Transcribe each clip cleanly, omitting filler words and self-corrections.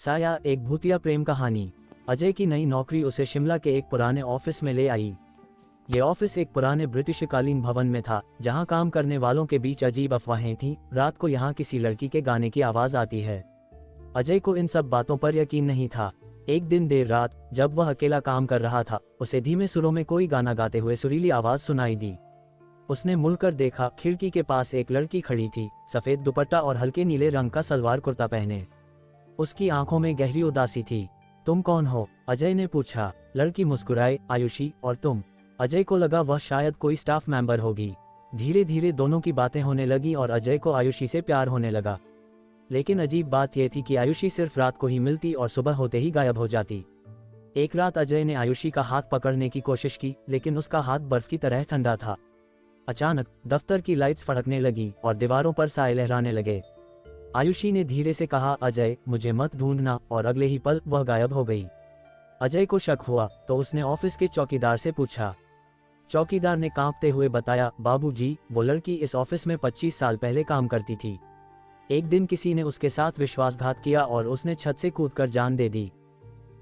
साया, एक भूतिया प्रेम कहानी। अजय की नई नौकरी उसे शिमला के एक पुराने ऑफिस में ले आई। ये ऑफिस एक पुराने ब्रिटिशकालीन भवन में था, जहां काम करने वालों के बीच अजीब अफवाहें थीं। रात को यहां किसी लड़की के गाने की आवाज आती है। अजय को इन सब बातों पर यकीन नहीं था। एक दिन देर रात, जब वह अकेला काम कर रहा था, उसे धीमे सुरों में कोई गाना गाते हुए सुरीली आवाज सुनाई दी। उसने मुड़कर देखा, खिड़की के पास एक लड़की खड़ी थी, सफेद दुपट्टा और हल्के नीले रंग का सलवार कुर्ता पहने। उसकी आंखों में गहरी उदासी थी। तुम कौन हो? अजय ने पूछा। लड़की मुस्कुराई। आयुषी, और तुम? अजय को लगा वह शायद कोई स्टाफ मेंबर होगी। धीरे धीरे दोनों की बातें होने लगी और अजय को आयुषी से प्यार होने लगा। लेकिन अजीब बात यह थी कि आयुषी सिर्फ रात को ही मिलती और सुबह होते ही गायब हो जाती। एक रात अजय ने आयुषी का हाथ पकड़ने की कोशिश की, लेकिन उसका हाथ बर्फ की तरह ठंडा था। अचानक दफ्तर की लाइट्स फड़कने लगी और दीवारों पर साए लहराने लगे। आयुषी ने धीरे से कहा, अजय, मुझे मत ढूंढना, और अगले ही पल वह गायब हो गई। अजय को शक हुआ तो उसने ऑफिस के चौकीदार से पूछा। चौकीदार ने कांपते हुए बताया, बाबूजी, वो लड़की इस ऑफिस में 25 साल पहले काम करती थी। एक दिन किसी ने उसके साथ विश्वासघात किया और उसने छत से कूदकर जान दे दी।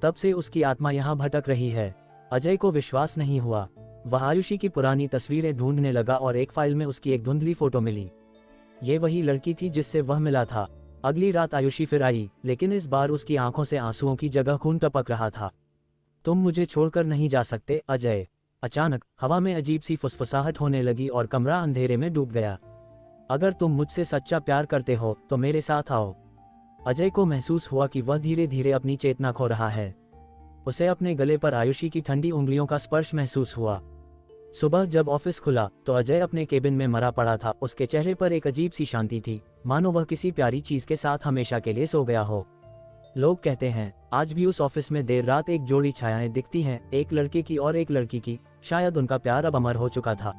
तब से उसकी आत्मा यहाँ भटक रही है। अजय को विश्वास नहीं हुआ। वह आयुषी की पुरानी तस्वीरें ढूंढने लगा और एक फाइल में उसकी एक धुंधली फोटो मिली। ये वही लड़की थी जिससे वह मिला था। अगली रात आयुषी फिर आई, लेकिन इस बार उसकी आंखों से आंसुओं की जगह खून टपक रहा था। तुम मुझे छोड़कर नहीं जा सकते, अजय। अचानक हवा में अजीब सी फुसफुसाहट होने लगी और कमरा अंधेरे में डूब गया। अगर तुम मुझसे सच्चा प्यार करते हो तो मेरे साथ आओ। अजय को महसूस हुआ कि वह धीरे धीरे अपनी चेतना खो रहा है। उसे अपने गले पर आयुषी की ठंडी उंगलियों का स्पर्श महसूस हुआ। सुबह जब ऑफिस खुला तो अजय अपने केबिन में मरा पड़ा था। उसके चेहरे पर एक अजीब सी शांति थी, मानो वह किसी प्यारी चीज के साथ हमेशा के लिए सो गया हो। लोग कहते हैं, आज भी उस ऑफिस में देर रात एक जोड़ी छायाएं दिखती हैं, एक लड़के की और एक लड़की की। शायद उनका प्यार अब अमर हो चुका था।